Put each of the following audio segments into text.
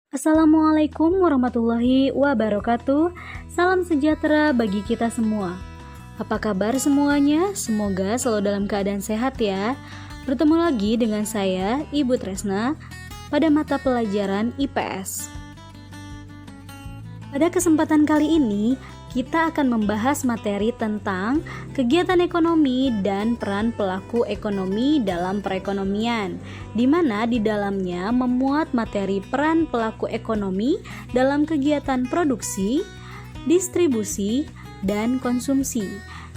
Assalamualaikum warahmatullahi wabarakatuh. Salam sejahtera bagi kita semua. Apa kabar semuanya? Semoga selalu dalam keadaan sehat ya. Bertemu lagi dengan saya, Ibu Tresna, pada mata pelajaran IPS. Pada kesempatan kali ini, kita akan membahas materi tentang kegiatan ekonomi dan peran pelaku ekonomi dalam perekonomian, di mana di dalamnya memuat materi peran pelaku ekonomi dalam kegiatan produksi, distribusi, dan konsumsi.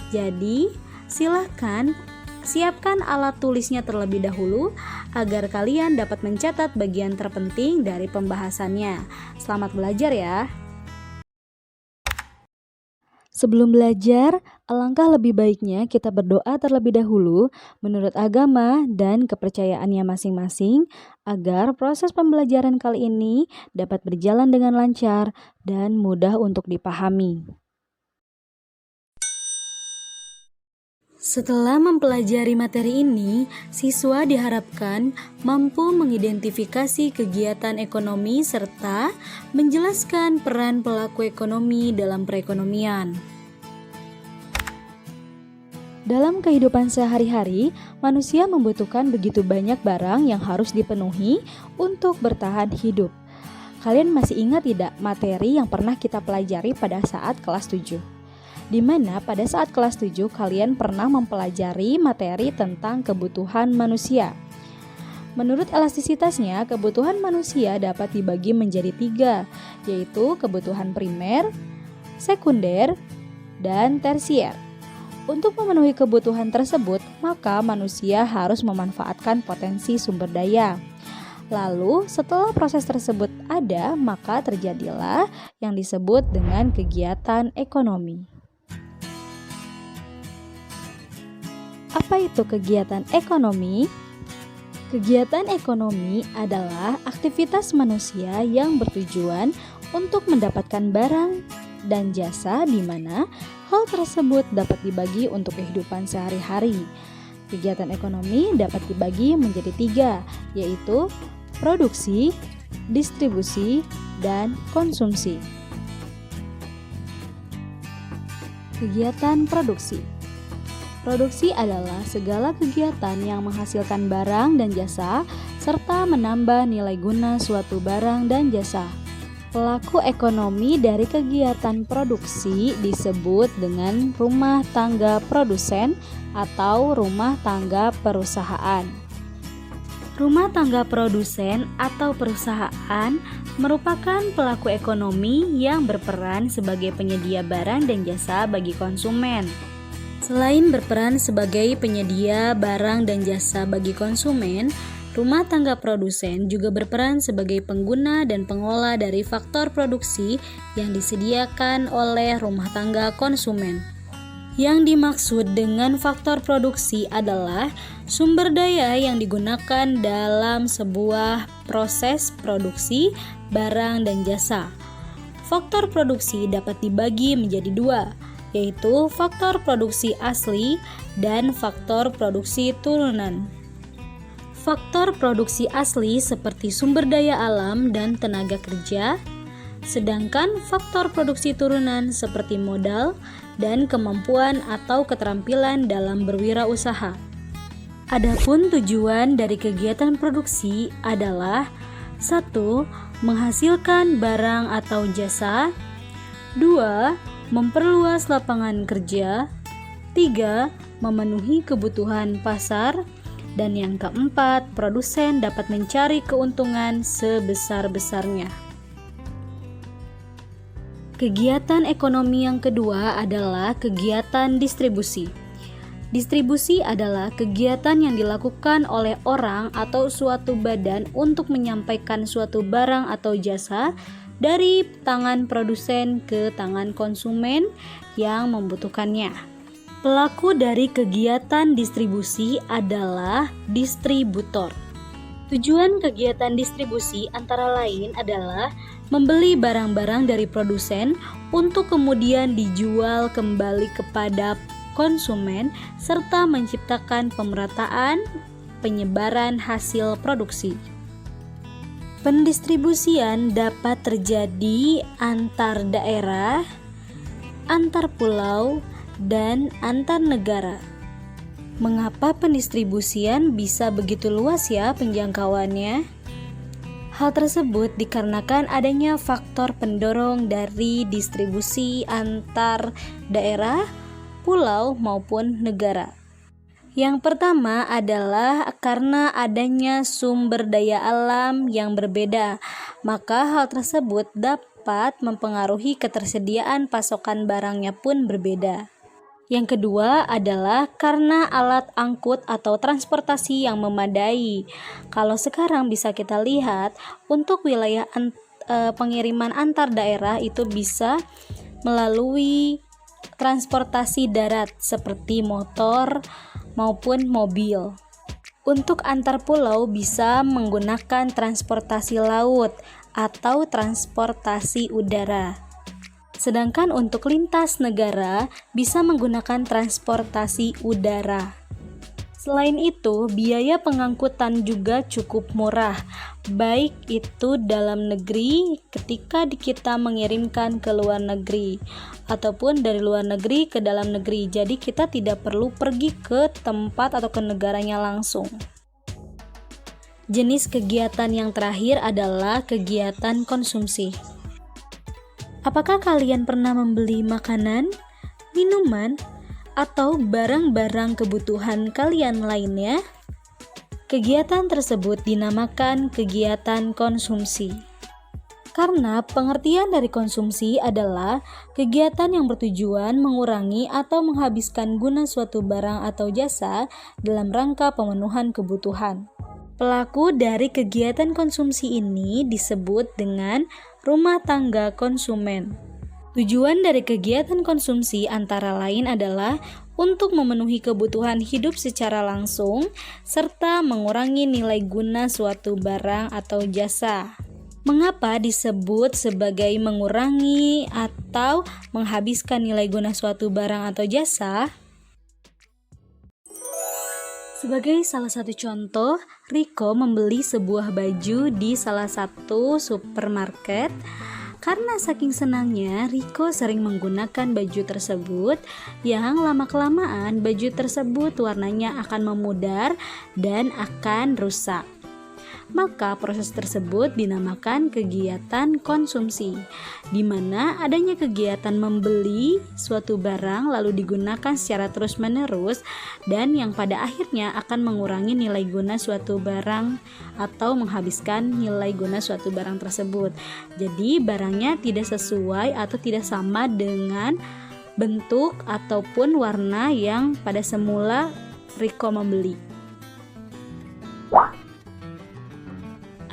Jadi, silahkan siapkan alat tulisnya terlebih dahulu agar kalian dapat mencatat bagian terpenting dari pembahasannya. Selamat belajar ya! Sebelum belajar, alangkah lebih baiknya kita berdoa terlebih dahulu menurut agama dan kepercayaannya masing-masing agar proses pembelajaran kali ini dapat berjalan dengan lancar dan mudah untuk dipahami. Setelah mempelajari materi ini, siswa diharapkan mampu mengidentifikasi kegiatan ekonomi serta menjelaskan peran pelaku ekonomi dalam perekonomian. Dalam kehidupan sehari-hari, manusia membutuhkan begitu banyak barang yang harus dipenuhi untuk bertahan hidup. Kalian masih ingat tidak materi yang pernah kita pelajari pada saat kelas 7? Di mana pada saat kelas 7 kalian pernah mempelajari materi tentang kebutuhan manusia. Menurut elastisitasnya, kebutuhan manusia dapat dibagi menjadi 3, yaitu kebutuhan primer, sekunder, dan tersier. Untuk memenuhi kebutuhan tersebut, maka manusia harus memanfaatkan potensi sumber daya. Lalu, setelah proses tersebut ada, maka terjadilah yang disebut dengan kegiatan ekonomi. Apa itu kegiatan ekonomi? Kegiatan ekonomi adalah aktivitas manusia yang bertujuan untuk mendapatkan barang dan jasa di mana hal tersebut dapat dibagi untuk kehidupan sehari-hari. Kegiatan ekonomi dapat dibagi menjadi 3, yaitu produksi, distribusi, dan konsumsi. Kegiatan produksi. Produksi adalah segala kegiatan yang menghasilkan barang dan jasa serta menambah nilai guna suatu barang dan jasa. Pelaku ekonomi dari kegiatan produksi disebut dengan rumah tangga produsen atau rumah tangga perusahaan. Rumah tangga produsen atau perusahaan merupakan pelaku ekonomi yang berperan sebagai penyedia barang dan jasa bagi konsumen. Selain berperan sebagai penyedia barang dan jasa bagi konsumen, rumah tangga produsen juga berperan sebagai pengguna dan pengolah dari faktor produksi yang disediakan oleh rumah tangga konsumen. Yang dimaksud dengan faktor produksi adalah sumber daya yang digunakan dalam sebuah proses produksi barang dan jasa. Faktor produksi dapat dibagi menjadi 2, yaitu faktor produksi asli dan faktor produksi turunan. Faktor produksi asli seperti sumber daya alam dan tenaga kerja, sedangkan faktor produksi turunan seperti modal dan kemampuan atau keterampilan dalam berwirausaha. Adapun tujuan dari kegiatan produksi adalah 1. Menghasilkan barang atau jasa, 2. Memperluas lapangan kerja, 3. Memenuhi kebutuhan pasar, dan yang keempat, produsen dapat mencari keuntungan sebesar-besarnya. Kegiatan ekonomi yang kedua adalah kegiatan distribusi. Distribusi adalah kegiatan yang dilakukan oleh orang atau suatu badan untuk menyampaikan suatu barang atau jasa dari tangan produsen ke tangan konsumen yang membutuhkannya. Pelaku dari kegiatan distribusi adalah distributor. Tujuan kegiatan distribusi antara lain adalah membeli barang-barang dari produsen untuk kemudian dijual kembali kepada konsumen serta menciptakan pemerataan penyebaran hasil produksi. Pendistribusian dapat terjadi antar daerah, antar pulau, dan antar negara. Mengapa pendistribusian bisa begitu luas ya penjangkauannya? Hal tersebut dikarenakan adanya faktor pendorong dari distribusi antar daerah, pulau, maupun negara. Yang pertama adalah karena adanya sumber daya alam yang berbeda, maka hal tersebut dapat mempengaruhi ketersediaan pasokan barangnya pun berbeda. Yang kedua adalah karena alat angkut atau transportasi yang memadai. Kalau sekarang bisa kita lihat, untuk wilayah pengiriman antar daerah itu bisa melalui transportasi darat seperti motor maupun mobil. Untuk antar pulau bisa menggunakan transportasi laut atau transportasi udara. Sedangkan untuk lintas negara bisa menggunakan transportasi udara. Selain itu, biaya pengangkutan juga cukup murah, baik itu dalam negeri ketika kita mengirimkan ke luar negeri, ataupun dari luar negeri ke dalam negeri. Jadi kita tidak perlu pergi ke tempat atau ke negaranya langsung. Jenis kegiatan yang terakhir adalah kegiatan konsumsi. Apakah kalian pernah membeli makanan, minuman, atau barang-barang kebutuhan kalian lainnya? Kegiatan tersebut dinamakan kegiatan konsumsi. Karena pengertian dari konsumsi adalah kegiatan yang bertujuan mengurangi atau menghabiskan guna suatu barang atau jasa dalam rangka pemenuhan kebutuhan. Pelaku dari kegiatan konsumsi ini disebut dengan rumah tangga konsumen. Tujuan dari kegiatan konsumsi antara lain adalah untuk memenuhi kebutuhan hidup secara langsung serta mengurangi nilai guna suatu barang atau jasa. Mengapa disebut sebagai mengurangi atau menghabiskan nilai guna suatu barang atau jasa? Sebagai salah satu contoh, Riko membeli sebuah baju di salah satu supermarket. Karena saking senangnya, Riko sering menggunakan baju tersebut yang lama-kelamaan baju tersebut warnanya akan memudar dan akan rusak. Maka proses tersebut dinamakan kegiatan konsumsi, di mana adanya kegiatan membeli suatu barang lalu digunakan secara terus-menerus dan yang pada akhirnya akan mengurangi nilai guna suatu barang atau menghabiskan nilai guna suatu barang tersebut. Jadi barangnya tidak sesuai atau tidak sama dengan bentuk ataupun warna yang pada semula Riko membeli.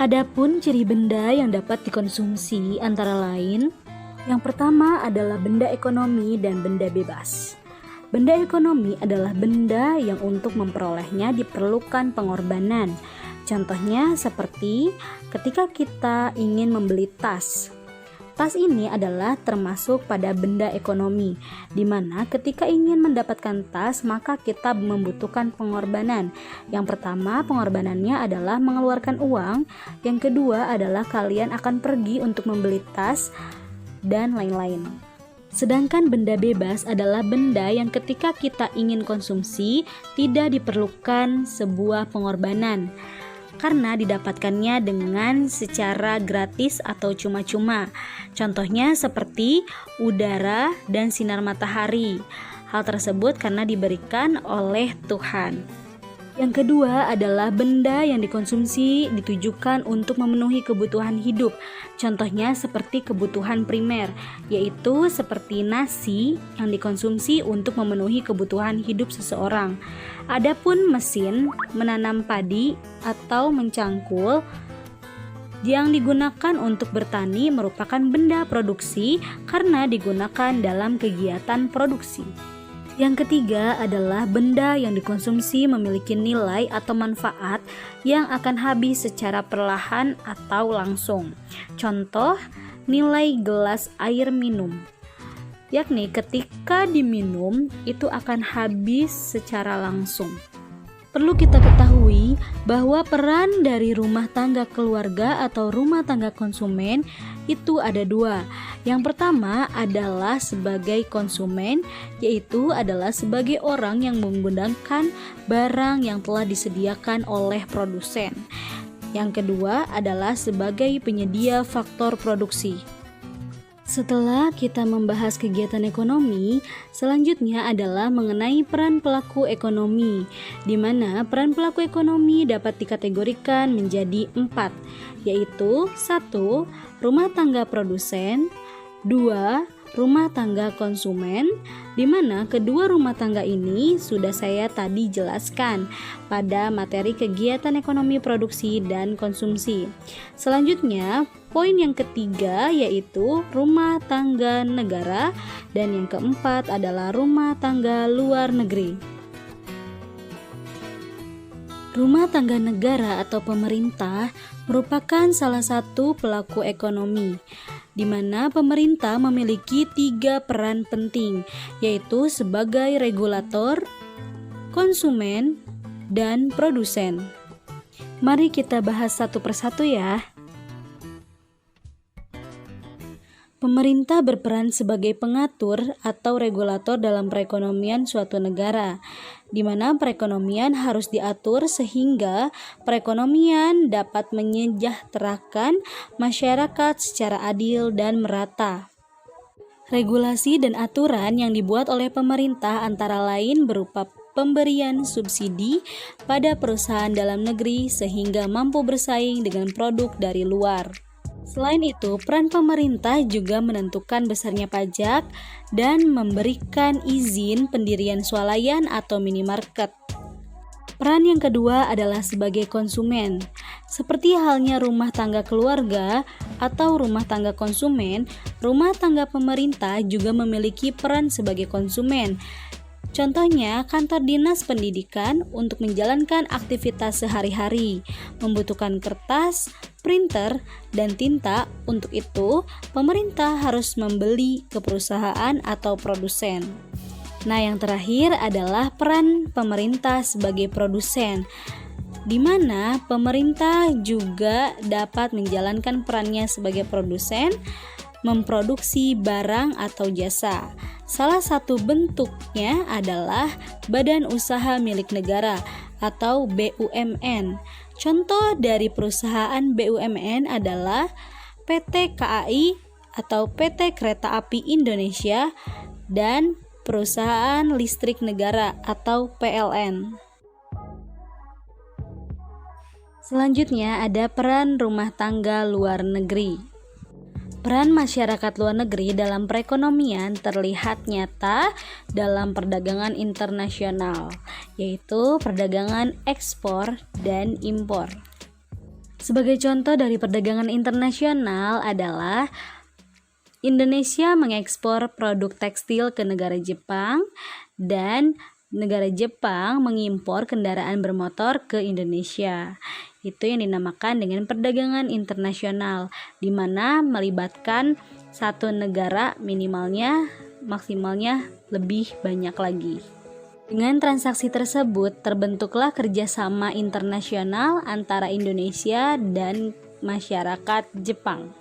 Adapun ciri benda yang dapat dikonsumsi antara lain, yang pertama adalah benda ekonomi dan benda bebas. Benda ekonomi adalah benda yang untuk memperolehnya diperlukan pengorbanan. Contohnya seperti ketika kita ingin membeli tas. Tas ini adalah termasuk pada benda ekonomi, di mana ketika ingin mendapatkan tas maka kita membutuhkan pengorbanan. Yang pertama, pengorbanannya adalah mengeluarkan uang. Yang kedua adalah kalian akan pergi untuk membeli tas dan lain-lain. Sedangkan benda bebas adalah benda yang ketika kita ingin konsumsi tidak diperlukan sebuah pengorbanan, karena didapatkannya dengan secara gratis atau cuma-cuma. Contohnya seperti udara dan sinar matahari. Hal tersebut karena diberikan oleh Tuhan. Yang kedua adalah benda yang dikonsumsi ditujukan untuk memenuhi kebutuhan hidup. Contohnya seperti kebutuhan primer, yaitu seperti nasi yang dikonsumsi untuk memenuhi kebutuhan hidup seseorang. Adapun mesin menanam padi atau mencangkul yang digunakan untuk bertani merupakan benda produksi karena digunakan dalam kegiatan produksi. Yang ketiga adalah benda yang dikonsumsi memiliki nilai atau manfaat yang akan habis secara perlahan atau langsung. Contoh, nilai gelas air minum, yakni ketika diminum itu akan habis secara langsung. Perlu kita ketahui bahwa peran dari rumah tangga keluarga atau rumah tangga konsumen itu ada dua. Yang pertama adalah sebagai konsumen, yaitu adalah sebagai orang yang menggunakan barang yang telah disediakan oleh produsen. Yang kedua adalah sebagai penyedia faktor produksi. Setelah kita membahas kegiatan ekonomi, selanjutnya adalah mengenai peran pelaku ekonomi, di mana peran pelaku ekonomi dapat dikategorikan menjadi 4, yaitu 1. Rumah tangga produsen, 2. Rumah tangga konsumen, di mana kedua rumah tangga ini sudah saya tadi jelaskan pada materi kegiatan ekonomi produksi dan konsumsi. Selanjutnya, poin yang ketiga yaitu rumah tangga negara, dan yang keempat adalah rumah tangga luar negeri. Rumah tangga negara atau pemerintah merupakan salah satu pelaku ekonomi, di mana pemerintah memiliki 3 peran penting, yaitu sebagai regulator, konsumen, dan produsen. Mari kita bahas satu persatu ya. Pemerintah berperan sebagai pengatur atau regulator dalam perekonomian suatu negara, di mana perekonomian harus diatur sehingga perekonomian dapat menyejahterakan masyarakat secara adil dan merata. Regulasi dan aturan yang dibuat oleh pemerintah antara lain berupa pemberian subsidi pada perusahaan dalam negeri sehingga mampu bersaing dengan produk dari luar. Selain itu, peran pemerintah juga menentukan besarnya pajak dan memberikan izin pendirian swalayan atau minimarket. Peran yang kedua adalah sebagai konsumen. Seperti halnya rumah tangga keluarga atau rumah tangga konsumen, rumah tangga pemerintah juga memiliki peran sebagai konsumen. Contohnya, kantor dinas pendidikan untuk menjalankan aktivitas sehari-hari, membutuhkan kertas, printer, dan tinta. Untuk itu, pemerintah harus membeli ke perusahaan atau produsen. Nah, yang terakhir adalah peran pemerintah sebagai produsen, di mana pemerintah juga dapat menjalankan perannya sebagai produsen, memproduksi barang atau jasa. Salah satu bentuknya adalah Badan Usaha Milik Negara atau BUMN. Contoh dari perusahaan BUMN adalah PT KAI atau PT Kereta Api Indonesia dan Perusahaan Listrik Negara atau PLN. Selanjutnya ada peran rumah tangga luar negeri. Peran masyarakat luar negeri dalam perekonomian terlihat nyata dalam perdagangan internasional, yaitu perdagangan ekspor dan impor. Sebagai contoh dari perdagangan internasional adalah Indonesia mengekspor produk tekstil ke negara Jepang dan negara Jepang mengimpor kendaraan bermotor ke Indonesia. Itu yang dinamakan dengan perdagangan internasional, di mana melibatkan satu negara maksimalnya lebih banyak lagi. Dengan transaksi tersebut terbentuklah kerjasama internasional antara Indonesia dan masyarakat Jepang.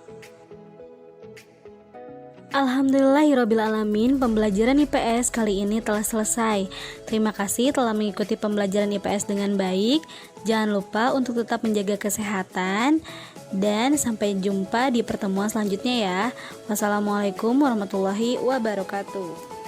Alhamdulillahirrabbilalamin, pembelajaran IPS kali ini telah selesai. Terima kasih telah mengikuti pembelajaran IPS dengan baik. Jangan lupa untuk tetap menjaga kesehatan dan sampai jumpa di pertemuan selanjutnya ya. Wassalamualaikum warahmatullahi wabarakatuh.